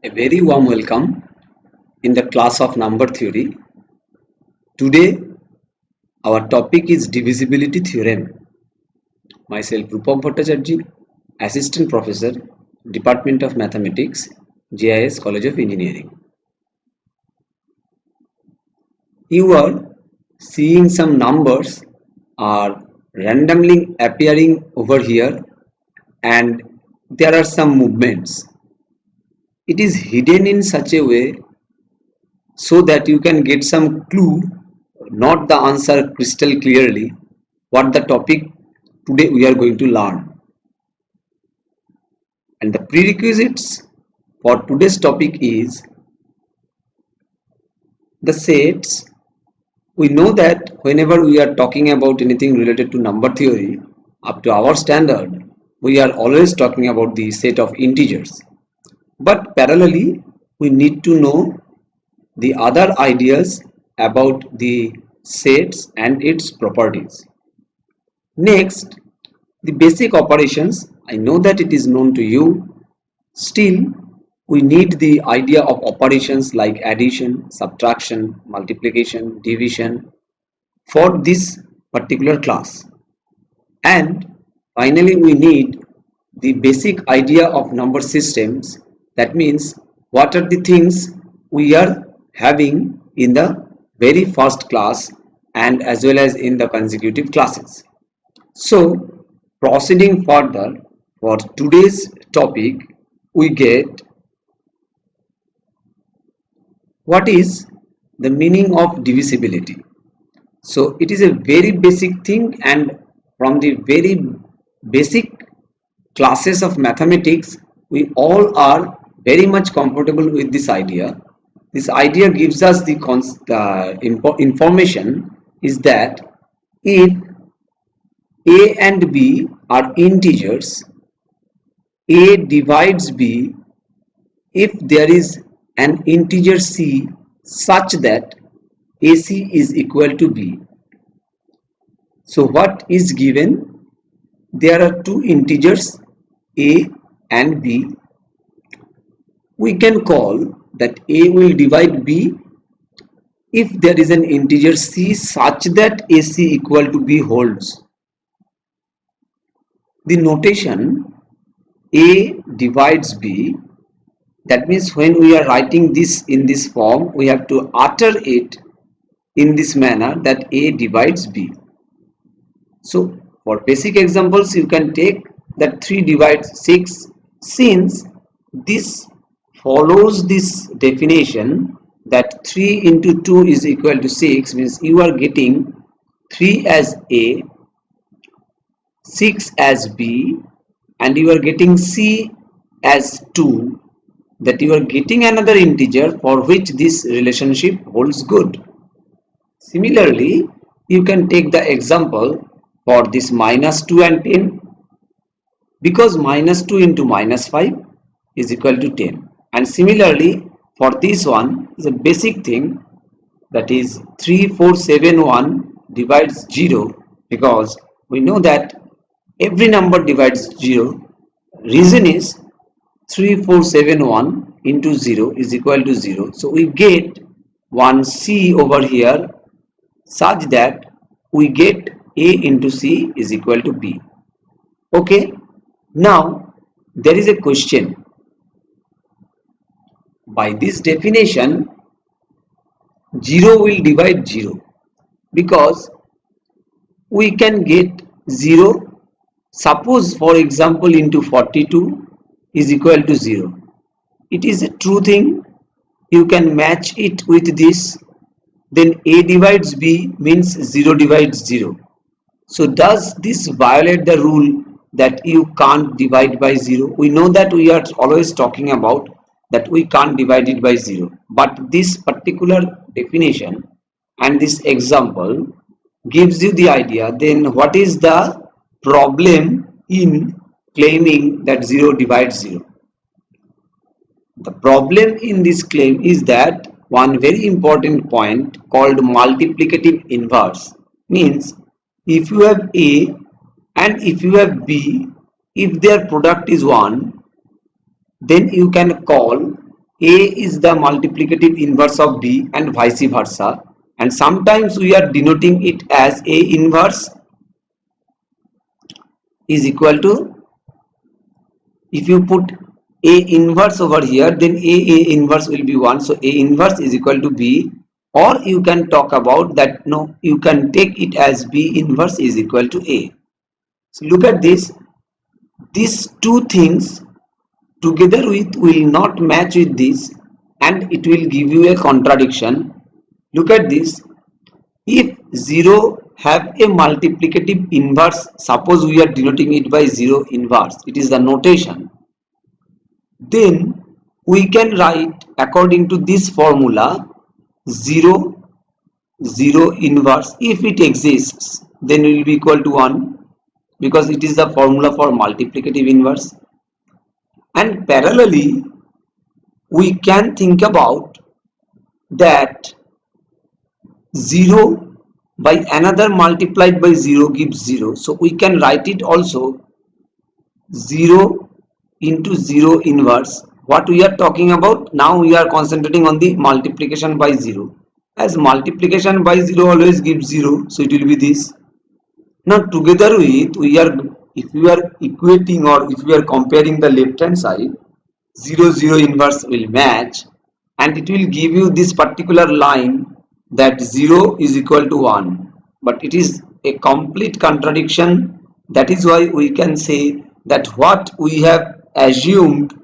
A very warm welcome in the class of number theory. Today our topic is divisibility theorem. Myself Rupam Bhattacharjee, Assistant Professor, Department of Mathematics, JIS College of Engineering. You are seeing some numbers are randomly appearing over here and there are some movements. It is hidden in such a way so that you can get some clue, not the answer crystal clearly, what the topic today we are going to learn. And the prerequisites for today's topic is the sets. We know that whenever we are talking about anything related to number theory, up to our standard, we are always talking about the set of integers. But parallelly, we need to know the other ideas about the sets and its properties. Next, the basic operations. I know that it is known to you. Still, we need the idea of operations like addition, subtraction, multiplication, division for this particular class. And finally, we need the basic idea of number systems. That means what are the things we are having in the very first class and as well as in the consecutive classes. So proceeding further, for today's topic we get what is the meaning of divisibility. So it is a very basic thing, and from the very basic classes of mathematics we all are very much comfortable with this idea. This idea gives us the information is that if a and b are integers, a divides b if there is an integer c such that ac is equal to b. So what is given? There are two integers a and b. We can call that a will divide b if there is an integer c such that ac equal to b holds. The notation a divides b, that means when we are writing this in this form we have to utter it in this manner that a divides b. So for basic examples you can take that 3 divides 6. Since this follows this definition that 3 into 2 is equal to 6, means you are getting 3 as a, 6 as b, and you are getting c as 2, that you are getting another integer for which this relationship holds good. Similarly, you can take the example for this minus 2 and 10, because minus 2 into minus 5 is equal to 10. And similarly for this one is a basic thing, that is 3471 divides 0, because we know that every number divides 0. Reason is 3471 into 0 is equal to 0. So we get one c over here such that we get a into c is equal to b. Okay, now there is a question. By this definition 0 will divide 0, because we can get 0. Suppose for example into 42 is equal to 0. It is a true thing. You can match it with this. Then a divides b means 0 divides 0. So does this violate the rule that you can't divide by 0? We know that we are always talking about that we can't divide it by 0. But this particular definition and this example gives you the idea. Then what is the problem in claiming that 0 divides 0? The problem in this claim is that one very important point called multiplicative inverse, means if you have a and if you have b, if their product is 1, then you can call A is the multiplicative inverse of B and vice versa, and sometimes we are denoting it as A inverse is equal to, if you put A inverse over here, then A inverse will be 1, so A inverse is equal to B, or you can talk about that, no, you can take it as B inverse is equal to A. So look at this, these two things together with will not match with this, and it will give you a contradiction. Look at this, if 0 have a multiplicative inverse, suppose we are denoting it by 0 inverse, it is the notation, then we can write according to this formula 0 0 inverse, if it exists then it will be equal to 1, because it is the formula for multiplicative inverse. And parallelly we can think about that 0 by another multiplied by 0 gives 0, so we can write it also 0 into 0 inverse. What we are talking about now, we are concentrating on the multiplication by 0, as multiplication by 0 always gives 0, so it will be this. Now together with, we are, if we are equating or if we are comparing the left hand side, 0 0 inverse will match, and it will give you this particular line that 0 is equal to 1, but it is a complete contradiction. That is why we can say that what we have assumed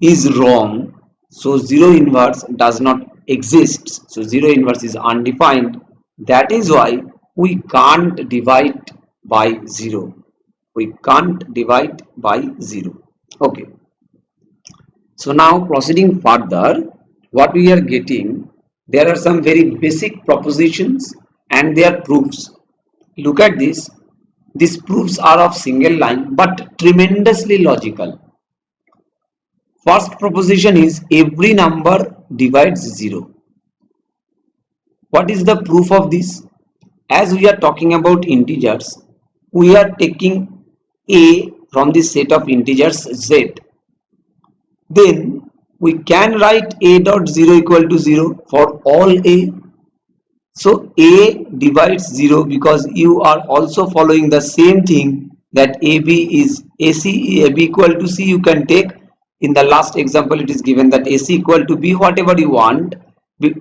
is wrong, so 0 inverse does not exist, so 0 inverse is undefined. That is why we can't divide by 0, we can't divide by 0. Okay, so now proceeding further, what we are getting, there are some very basic propositions and their proofs. Look at this, these proofs are of single line but tremendously logical. First proposition is every number divides 0. What is the proof of this? As we are talking about integers, we are taking A from the set of integers Z. Then we can write A dot 0 equal to 0 for all A. So A divides 0 because you are also following the same thing, that AB is AC, AB equal to C. You can take, in the last example it is given that AC equal to B, whatever you want,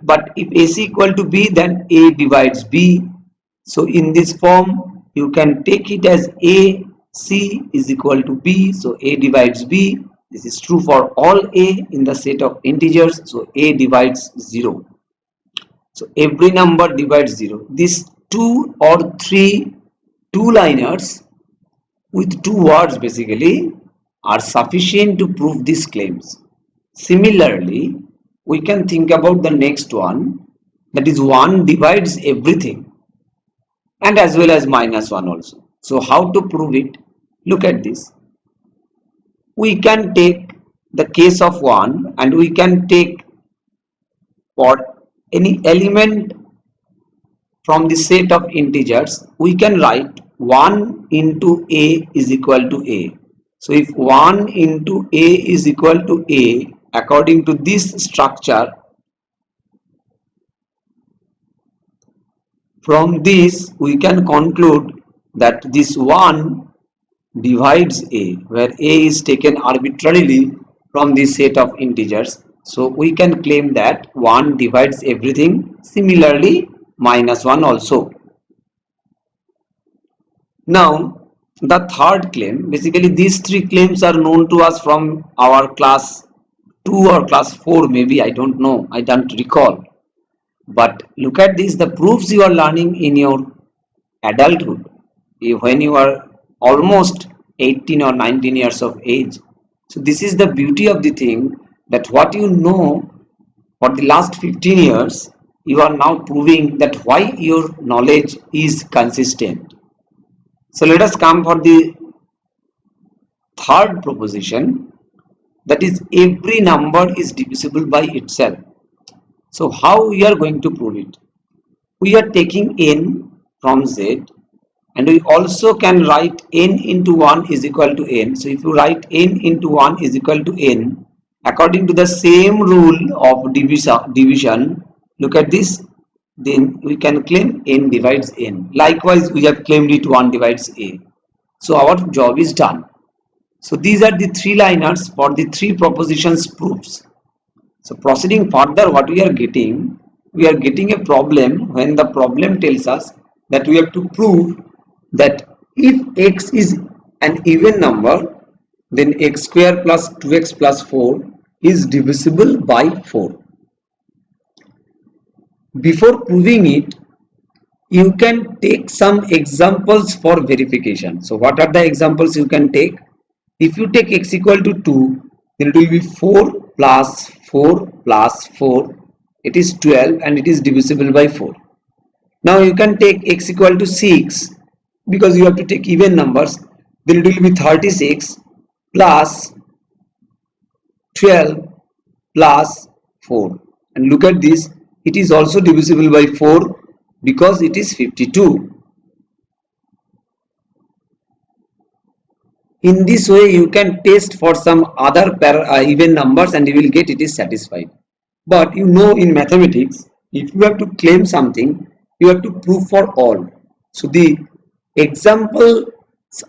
but if AC equal to B, then A divides B. So in this form you can take it as AC is equal to B, so A divides B. This is true for all A in the set of integers, so A divides 0. So every number divides 0. These 2 or 3 two-liners with 2 words basically are sufficient to prove these claims. Similarly, we can think about the next one, that is 1 divides everything, and as well as -1 also. So how to prove it? Look at this. We can take the case of 1, and we can take for any element from the set of integers, we can write 1 into A is equal to A. So if 1 into A is equal to A, according to this structure, from this we can conclude that this 1 divides A, where A is taken arbitrarily from the set of integers. So we can claim that 1 divides everything. Similarly, -1 also. Now the third claim, basically these 3 claims are known to us from our class 2 or class 4 maybe, I don't know, I don't recall. But look at this, the proofs you are learning in your adulthood, when you are almost 18 or 19 years of age. So this is the beauty of the thing, that what you know for the last 15 years, you are now proving that why your knowledge is consistent. So let us come for the third proposition, that is every number is divisible by itself. So how we are going to prove it? We are taking n from Z, and we also can write n into 1 is equal to n. So if you write n into 1 is equal to n, According to the same rule of division, look at this, then we can claim n divides n. Likewise, we have claimed it 1 divides a. So our job is done. So these are the three liners for the three propositions proofs. So proceeding further, what we are getting a problem when the problem tells us that we have to prove that if x is an even number, then x square plus 2x plus 4 is divisible by 4. Before proving it, you can take some examples for verification. So what are the examples you can take? If you take x equal to 2, then it will be 4 plus 4 plus 4. It is 12 and it is divisible by 4. Now you can take x equal to 6, because you have to take even numbers. Then it will be 36 plus 12 plus 4. And look at this, it is also divisible by 4 because it is 52. In this way, you can test for some other even numbers and you will get it is satisfied. But you know, in mathematics, if you have to claim something, you have to prove for all. So the examples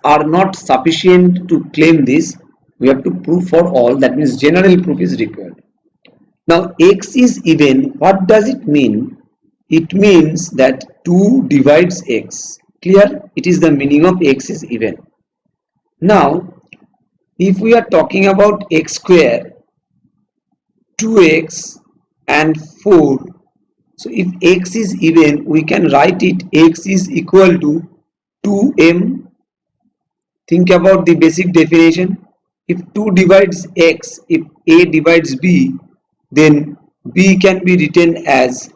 are not sufficient to claim this. We have to prove for all. That means general proof is required. Now x is even. What does it mean? It means that 2 divides x. Clear? It is the meaning of x is even. Now, if we are talking about x square, 2x and 4, so if x is even, we can write it x is equal to 2m. Think about the basic definition. If 2 divides x, if a divides b, then b can be written as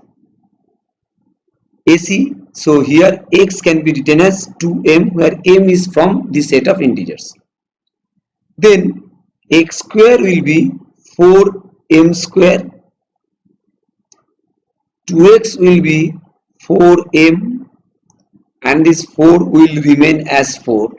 AC. So here x can be written as 2m, where m is from the set of integers. Then x square will be 4m square, 2x will be 4m, and this 4 will remain as 4.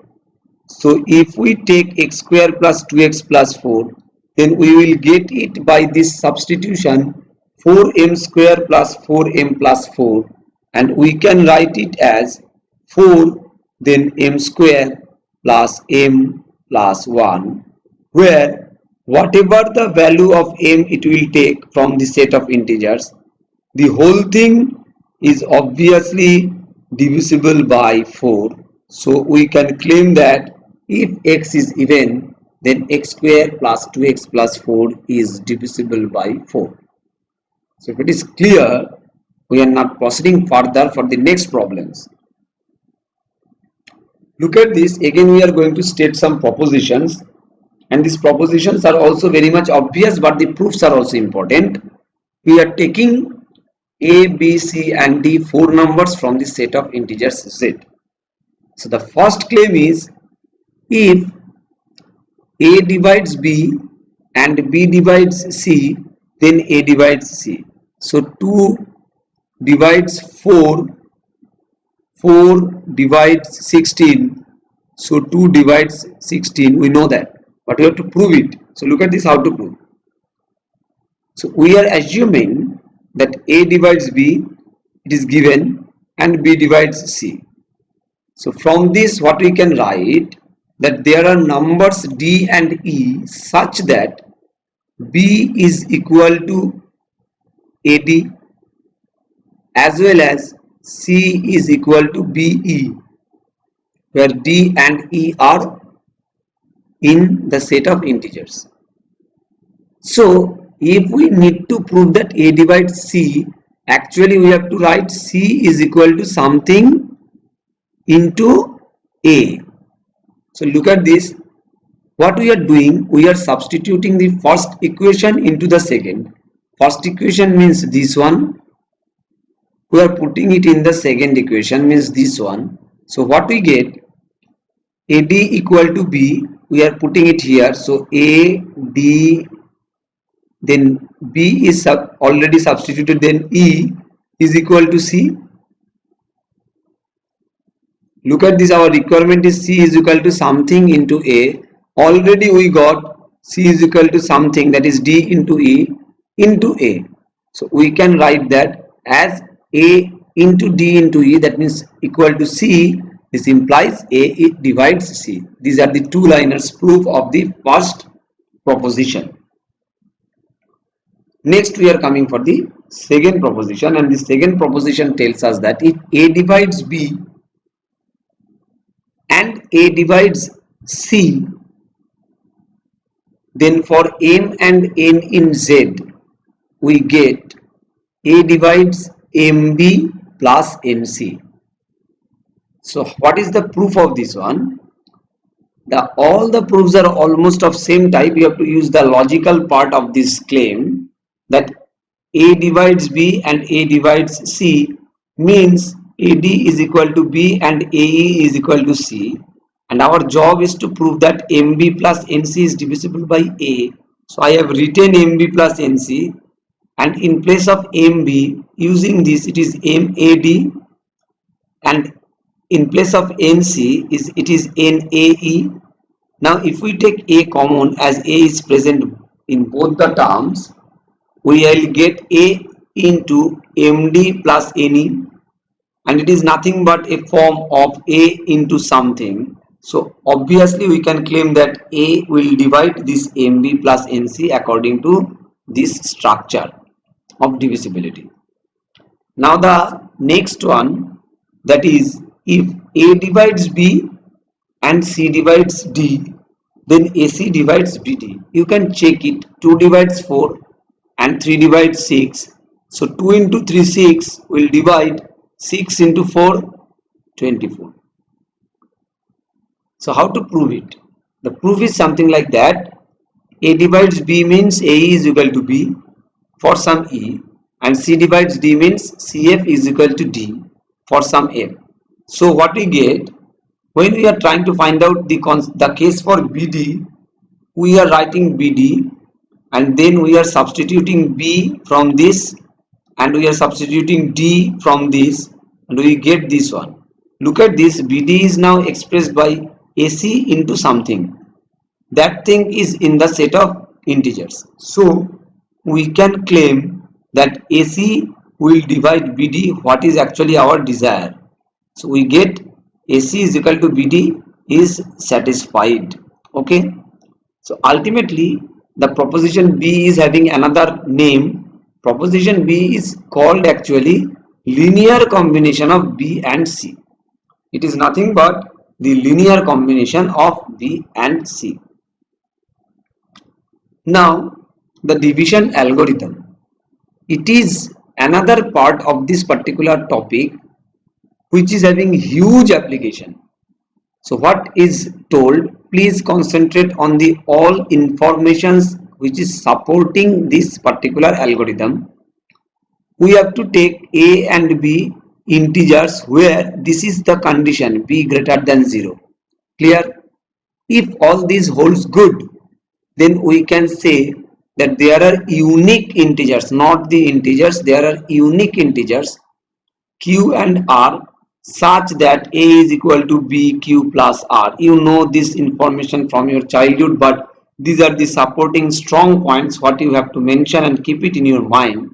So if we take x square plus 2x plus 4, then we will get it by this substitution, 4m square plus 4m plus 4, and we can write it as 4 then m square plus m plus 1, where whatever the value of m it will take from the set of integers, the whole thing is obviously divisible by 4. So we can claim that if x is even, then x square plus 2x plus 4 is divisible by 4. So if it is clear, we are not proceeding further for the next problems. Look at this. Again, we are going to state some propositions, and these propositions are also very much obvious, but the proofs are also important. We are taking a, b, c and d 4 numbers from the set of integers z. So the first claim is, if a divides b and b divides c, then a divides c. So 2 divides 4, 4 divides 16, so 2 divides 16, we know that, but we have to prove it. So look at this, how to prove. So we are assuming that a divides b, it is given, and b divides c. So from this, what we can write, that there are numbers d and e such that b is equal to ad, as well as c is equal to be, where d and e are in the set of integers. So if we need to prove that a divides c, actually we have to write c is equal to something into a. So look at this. What we are doing, we are substituting the first equation into the second. First equation means this one. We are putting it in the second equation, means this one. So what we get, AD equal to B, we are putting it here. So AD, then B is already substituted, then E is equal to C. Look at this, our requirement is C is equal to something into A. Already we got C is equal to something, that is D into E into A. So we can write that as A into D into E, that means equal to C. This implies A it divides C. These are the two liners proof of the first proposition. Next we are coming for the second proposition, and the second proposition tells us that if A divides B and A divides C, then for M and N in Z we get A divides MB plus NC. So what is the proof of this one? All the proofs are almost of same type. You have to use the logical part of this claim that A divides B and A divides C means AD is equal to B and AE is equal to C, and our job is to prove that MB plus NC is divisible by A. So I have written MB plus NC, and in place of MB, using this, it is MAD, and in place of NC it is NAE. Now if we take A common, as A is present in both the terms, we will get A into MD plus NE, and it is nothing but a form of A into something. So obviously we can claim that A will divide this MB plus NC according to this structure of divisibility. Now the next one, that is if A divides B and C divides D, then AC divides BD. You can check it. 2 divides 4 and 3 divides 6. So 2 into 3 6 will divide 6 into 4 24. So how to prove it? The proof is something like that. A divides B means AE is equal to B for some E, and C divides D means CF is equal to D for some F. So what we get when we are trying to find out the case for BD, we are writing BD and then we are substituting B from this and we are substituting D from this, and we get this one. Look at this, BD is now expressed by AC into something. That thing is in the set of integers. So we can claim that AC will divide BD, what is actually our desire. So we get AC is equal to BD is satisfied. Okay. So ultimately the proposition B is having another name. Proposition B is called actually linear combination of B and C. It is nothing but the linear combination of B and C. Now the division algorithm, it is another part of this particular topic which is having huge application. So what is told, please concentrate on the all informations which is supporting this particular algorithm. We have to take A and B integers where this is the condition, B greater than 0. Clear? If all these holds good, then we can say that there are unique integers, not the integers, there are unique integers Q and R such that A is equal to B Q plus R. You know this information from your childhood, but these are the supporting strong points what you have to mention and keep it in your mind,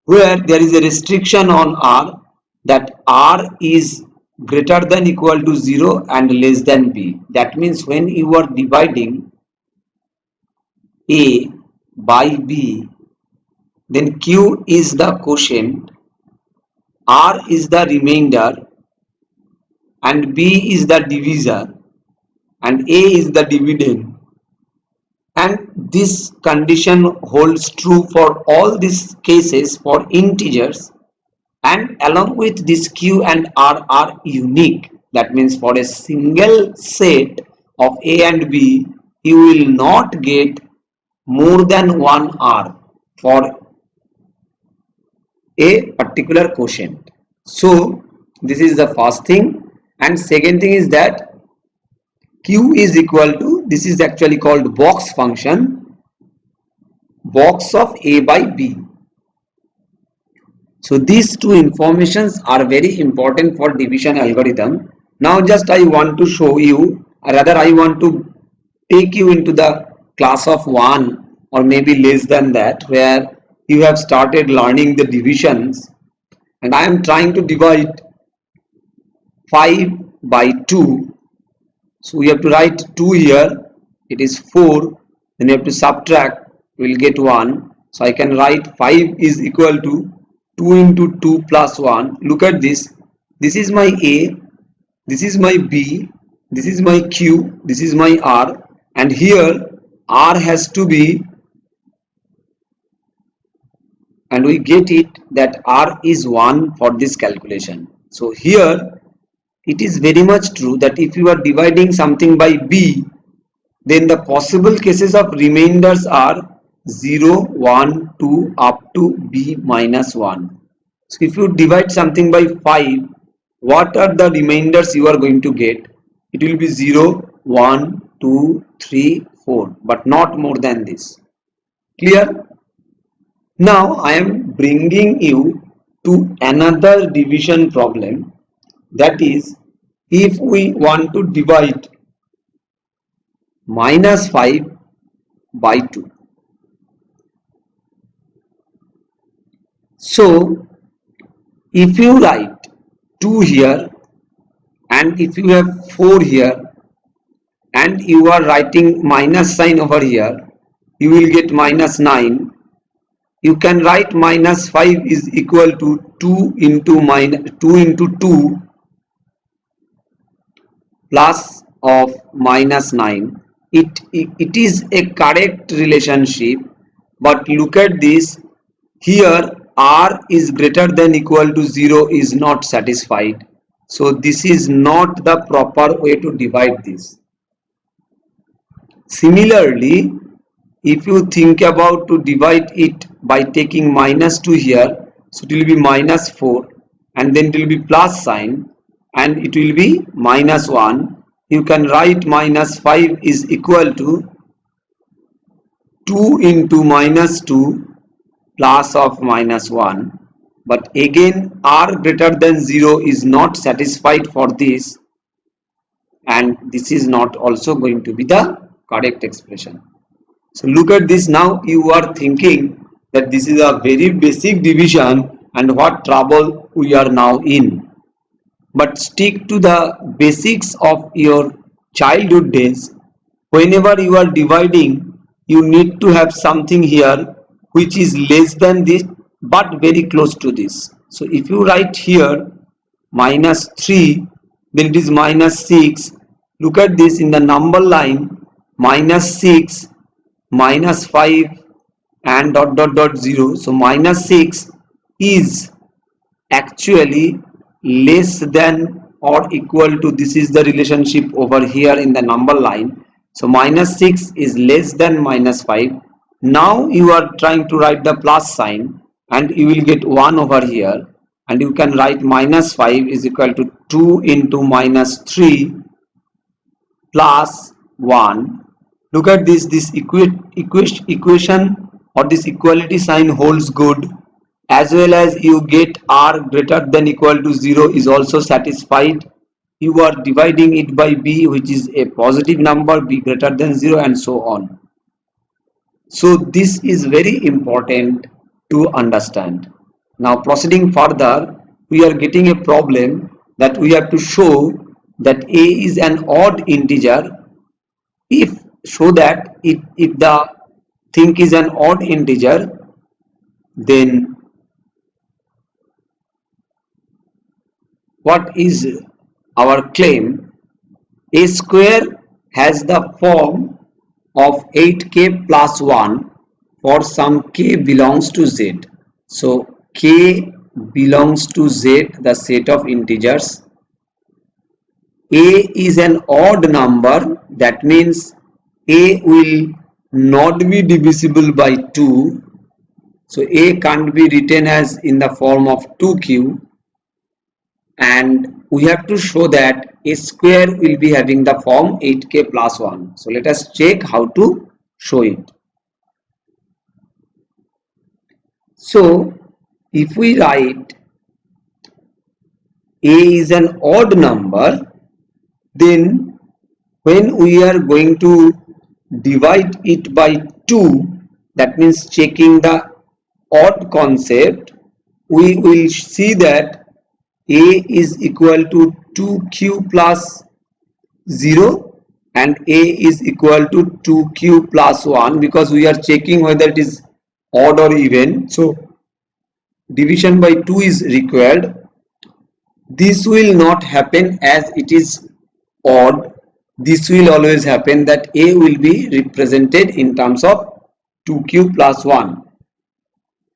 where there is a restriction on R, that R is greater than equal to 0 and less than B. That means when you are dividing A by B, then Q is the quotient, R is the remainder, and B is the divisor, and A is the dividend. And this condition holds true for all these cases for integers, and along with this Q and R are unique. That means for a single set of A and B, you will not get more than one R for a particular quotient. So this is the first thing, and second thing is that Q is equal to, this is actually called box function, box of A by B. So these two informations are very important for division algorithm. Now just I want to show you, or rather I want to take you into the class of 1 or maybe less than that, where you have started learning the divisions, and I am trying to divide 5 by 2. So we have to write 2 here, it is 4, then you have to subtract, we will get 1. So I can write 5 is equal to 2 into 2 plus 1. Look at this. This is my A, this is my B, this is my Q, this is my R, and here R has to be, and we get it that R is 1 for this calculation. So here it is very much true that if you are dividing something by B, then the possible cases of remainders are 0, 1, 2 up to B minus 1. So if you divide something by 5, what are the remainders you are going to get? It will be 0, 1, 2, 3, 4, but not more than this. Clear? Now I am bringing you to another division problem, that is, if we want to divide minus 5 by 2. So if you write 2 here and if you have 4 here and you are writing minus sign over here, you will get minus 9. You can write minus 5 is equal to 2 into 2 plus of minus 9. It is a correct relationship, but look at this. Here R is greater than equal to 0 is not satisfied. So this is not the proper way to divide this. Similarly, if you think about to divide it by taking minus 2 here, so it will be minus 4 and then it will be plus sign and it will be minus 1. You can write minus 5 is equal to 2 into minus 2 plus of minus 1, but again R greater than 0 is not satisfied for this, and this is not also going to be the correct expression. So look at this. Now you are thinking that this is a very basic division and what trouble we are now in. But stick to the basics of your childhood days. Whenever you are dividing, you need to have something here which is less than this but very close to this. So if you write here minus 3, then it is minus 6. Look at this in the number line, minus 6, minus 5 and dot dot dot 0. So minus 6 is actually less than or equal to, this is the relationship over here in the number line. So minus 6 is less than minus 5. Now you are trying to write the plus sign and you will get 1 over here, and you can write minus 5 is equal to 2 into minus 3 plus 1. Look at this, equation or this equality sign holds good, as well as you get R greater than equal to 0 is also satisfied. You are dividing it by B, which is a positive number, B greater than 0, and so on. So this is very important to understand. Now proceeding further, we are getting a problem that we have to show that A is an odd integer. If the thing is an odd integer, then what is our claim? A square has the form of 8k plus 1 for some k belongs to z. So k belongs to z, the set of integers. A is an odd number, that means A will not be divisible by 2. So A can't be written as in the form of 2q, and we have to show that A square will be having the form 8k plus 1. So let us check how to show it. So if we write A is an odd number, then when we are going to divide it by 2, that means checking the odd concept, we will see that a is equal to 2q plus 0 and a is equal to 2q plus 1, because we are checking whether it is odd or even. So division by 2 is required. This will not happen as it is odd. This will always happen that a will be represented in terms of 2q plus 1.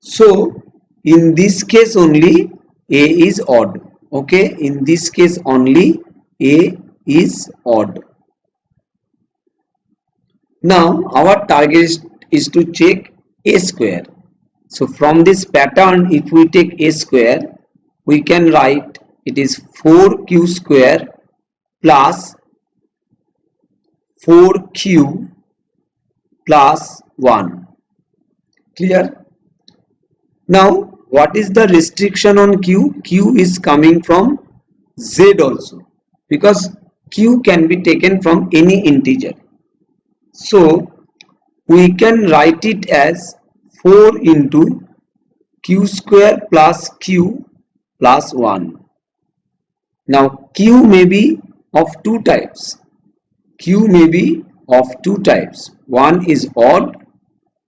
So in this case only a is odd. Okay, in this case only a is odd. Now our target is to check a square. So from this pattern, if we take a square, we can write it is 4q square plus 4q plus 1. Clear? Now what is the restriction on q? Q is coming from z also, because q can be taken from any integer. So we can write it as 4 into q square plus q plus 1. Now q may be of two types. Q may be of two types. One is odd,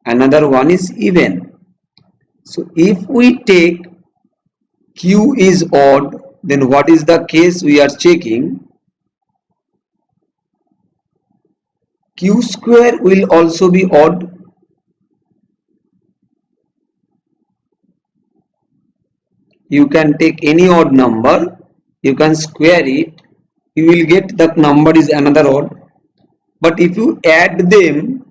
another one is even. So if we take q is odd, then what is the case we are checking? Q square will also be odd. You can take any odd number, you can square it, you will get that number is another odd. But if you add them,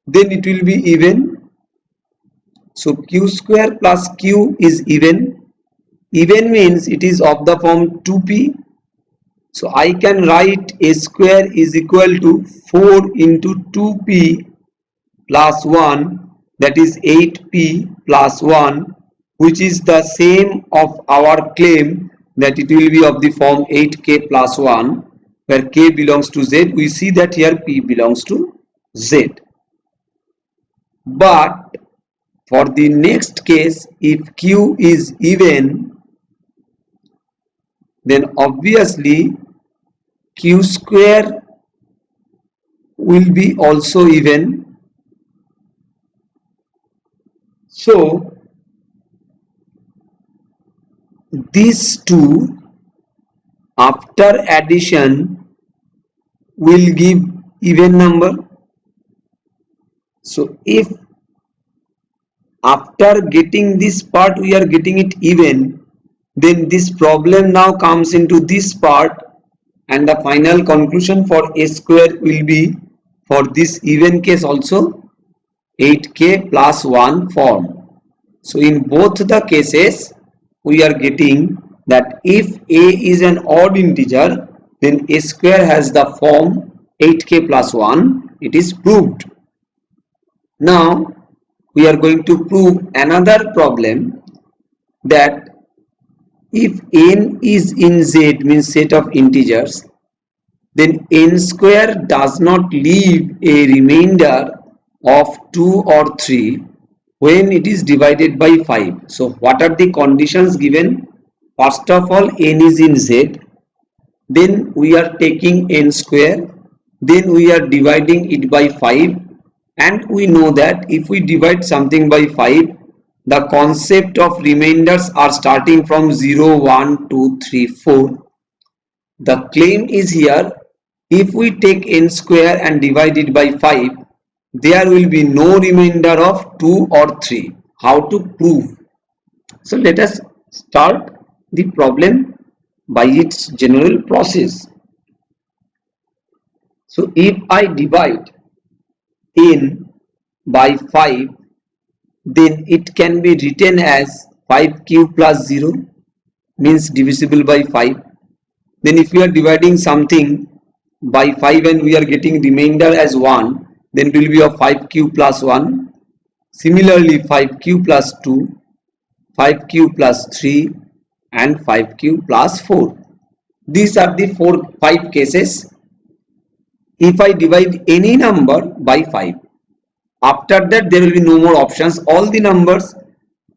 then it will be even. So q square plus q is even. Even means it is of the form 2p. So I can write a square is equal to 4 into 2p plus 1, that is 8p plus 1, which is the same of our claim that it will be of the form 8k plus 1, where k belongs to z. We see that here p belongs to z. But for the next case, if q is even, then obviously q square will be also even. So these two after addition will give even number. So if after getting this part we are getting it even, then this problem now comes into this part, and the final conclusion for a square will be for this even case also 8k plus 1 form. So in both the cases we are getting that if a is an odd integer, then a square has the form 8k plus 1. It is proved. Now we are going to prove another problem, that if n is in z, means set of integers, then n square does not leave a remainder of 2 or 3 when it is divided by 5. So what are the conditions given? First of all, n is in z, then we are taking n square, then we are dividing it by 5, and we know that if we divide something by 5, the concept of remainders are starting from 0, 1, 2, 3, 4. The claim is here, if we take n square and divide it by 5, there will be no remainder of 2 or 3. How to prove? So let us start the problem by its general process. So if I divide n by 5, then it can be written as 5q plus 0, means divisible by 5. Then if we are dividing something by 5 and we are getting remainder as 1, then it will be of 5q plus 1. Similarly 5q plus 2, 5q plus 3 and 5q plus 4. These are the 5 cases. if I divide any number by 5. After that there will be no more options. All the numbers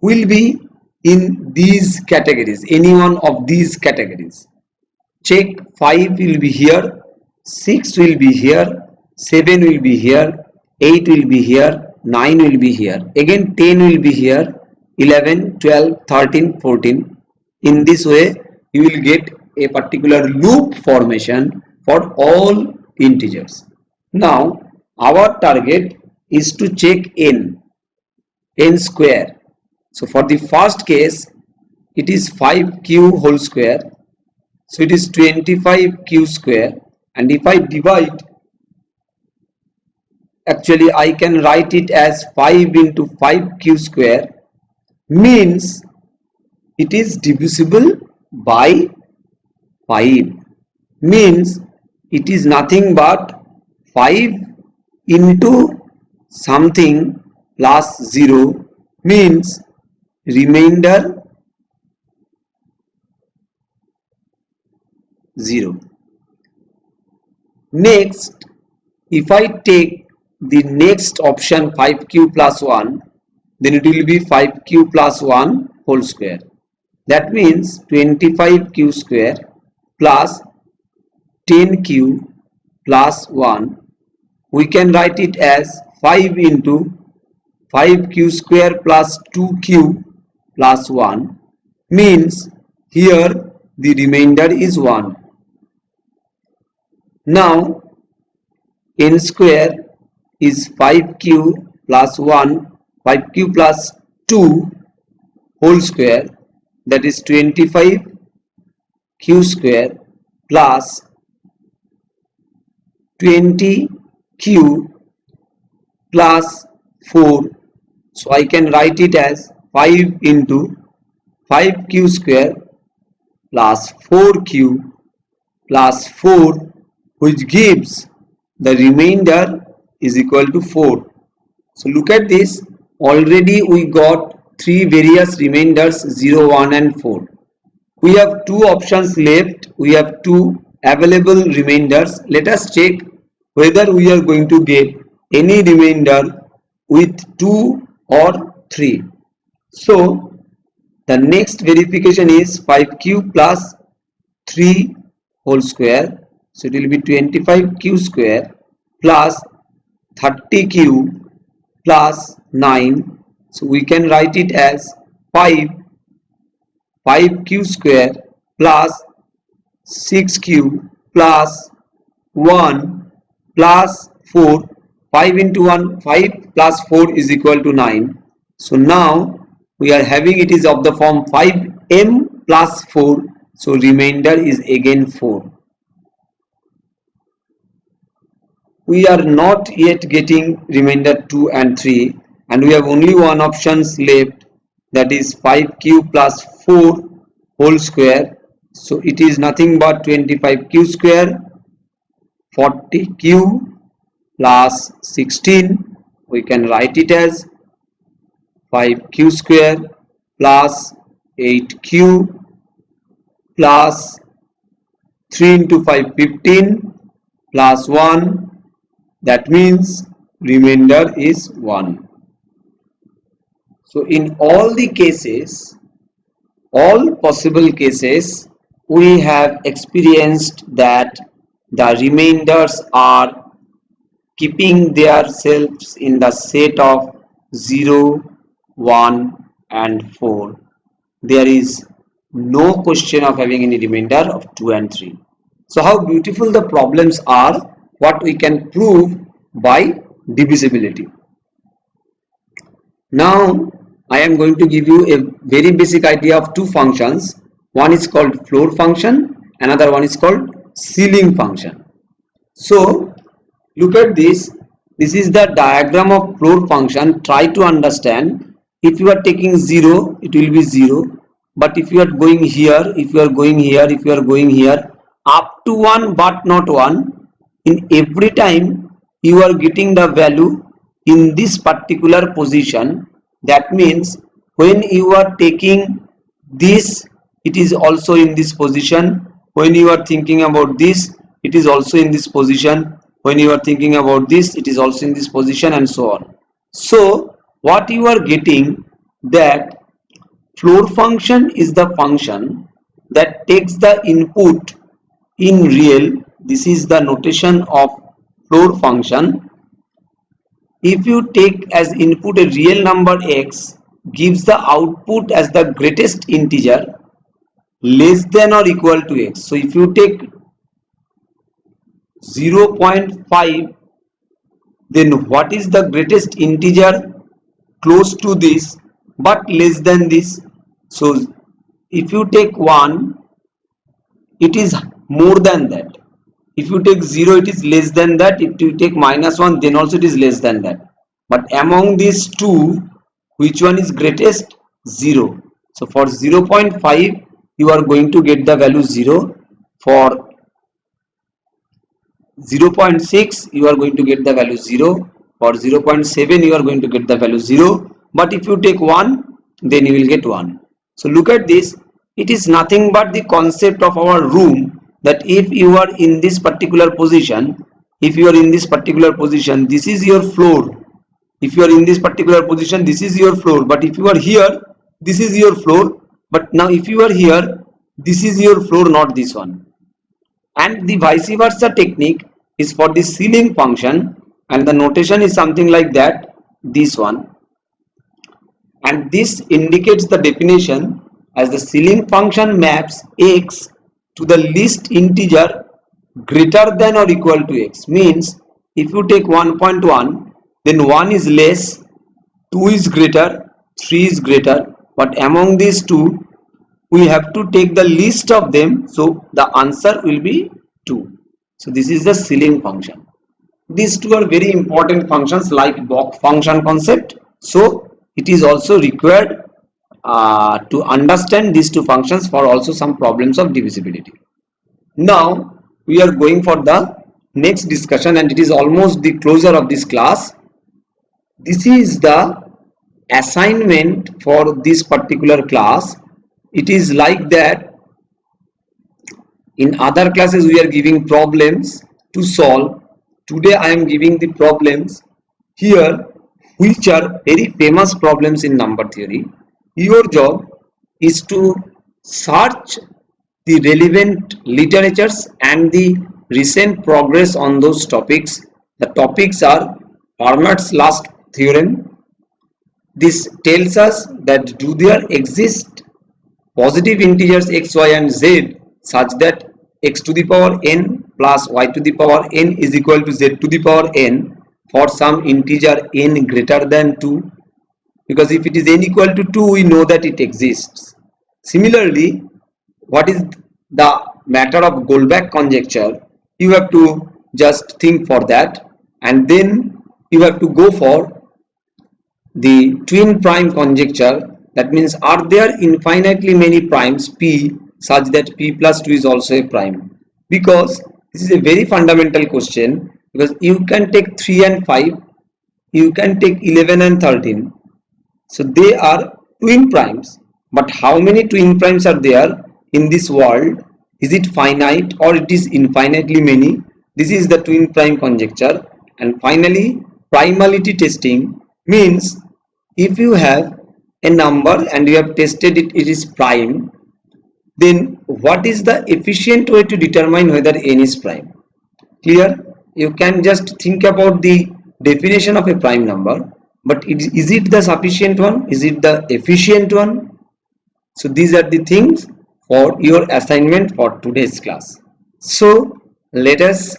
will be in these categories, any one of these categories. Check, 5 will be here, 6 will be here, 7 will be here, 8 will be here, 9 will be here, again 10 will be here, 11, 12, 13, 14. In this way you will get a particular loop formation for all integers. Now our target is to check n square. So for the first case it is 5q whole square, so it is 25q square, and if I divide, actually I can write it as 5 into 5q square, means it is divisible by 5, means it is nothing but 5 into something plus 0, means remainder 0. Next, if I take the next option 5q plus 1, then it will be 5q plus 1 whole square. That means 25q square plus 10q plus 1. We can write it as 5 into 5q square plus 2q plus 1, means here the remainder is 1. Now n square is 5q plus 1, 5q plus 2 whole square, that is 25q square plus 20q plus 4. So I can write it as 5 into 5q square plus 4q plus 4, which gives the remainder is equal to 4. So look at this, already we got 3 various remainders 0, 1 and 4. We have 2 options left, we have 2 available remainders. Let us check whether we are going to get any remainder with 2 or 3. So the next verification is 5q plus 3 whole square, so it will be 25q square plus 30q plus 9. So we can write it as 5q square plus 6q plus 1 plus 4. 5 into 1, 5 plus 4 is equal to 9. So now we are having it is of the form 5m plus 4, so remainder is again 4. We are not yet getting remainder 2 and 3, and we have only one options left, that is 5q plus 4 whole square. So it is nothing but 25q square, 40q plus 16. We can write it as 5q square plus 8q plus 3 into 5 15 plus 1, that means remainder is 1. So in all the cases, all possible cases, we have experienced that the remainders are keeping themselves in the set of 0, 1 and 4. There is no question of having any remainder of 2 and 3. So how beautiful the problems are, what we can prove by divisibility. Now I am going to give you a very basic idea of 2 functions. One is called floor function, another one is called ceiling function. So look at this. This is the diagram of floor function. Try to understand. If you are taking 0, it will be 0. But if you are going here, if you are going here, if you are going here, up to 1 but not 1, in every time you are getting the value in this particular position. That means when you are taking this, it is also in this position. When you are thinking about this, it is also in this position. When you are thinking about this, it is also in this position, and so on. So what you are getting, that floor function is the function that takes the input in real. This is the notation of floor function. If you take as input a real number x, gives the output as the greatest integer less than or equal to x. So if you take 0.5, then what is the greatest integer close to this but less than this? So if you take 1, it is more than that. If you take 0, it is less than that. If you take -1, then also it is less than that. But among these two, which one is greatest? 0. So for 0.5, you are going to get the value 0. For 0.6, you are going to get the value 0. For 0.7, you are going to get the value 0. But if you take 1, then you will get 1. So look at this. It is nothing but the concept of our room, that if you are in this particular position, this is your floor. If you are in this particular position, this is your floor. But if you are here, this is your floor. But now if you are here, this is your floor, not this one. And the vice versa technique is for the ceiling function, and the notation is something like that, this one. And this indicates the definition as the ceiling function maps x to the least integer greater than or equal to x. Means if you take 1.1, then 1 is less, 2 is greater, 3 is greater, but among these two we have to take the least of them, so the answer will be 2. So this is the ceiling function. These two are very important functions like Bach function concept. So it is also required to understand these two functions for also some problems of divisibility. Now we are going for the next discussion, and it is almost the closure of this class. This is the assignment for this particular class. It is like that in other classes we are giving problems to solve. Today I am giving the problems here, which are very famous problems in number theory. Your job is to search the relevant literatures and the recent progress on those topics. The topics are Fermat's last theorem. This tells us that do there exist positive integers x, y and z such that x to the power n plus y to the power n is equal to z to the power n for some integer n greater than 2, because if it is n equal to 2, we know that it exists. Similarly, what is the matter of Goldbach conjecture? You have to just think for that, and then you have to go for the twin prime conjecture. That means, are there infinitely many primes p such that p plus 2 is also a prime? Because this is a very fundamental question, because you can take 3 and 5, you can take 11 and 13. So they are twin primes, but how many twin primes are there in this world? Is it finite or it is infinitely many? This is the twin prime conjecture. And finally, primality testing means if you have a number and you have tested it, it is prime, then what is the efficient way to determine whether n is prime? Clear? You can just think about the definition of a prime number, but is it the sufficient one? Is it the efficient one? So these are the things for your assignment for today's class. So let us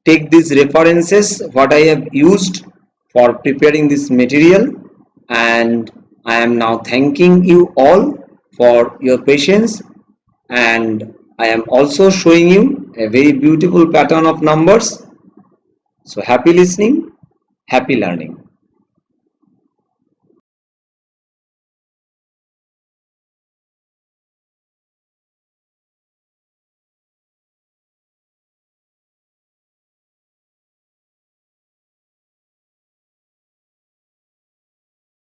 take these references what I have used for preparing this material, and I am now thanking you all for your patience, and I am also showing you a very beautiful pattern of numbers. So happy listening, happy learning.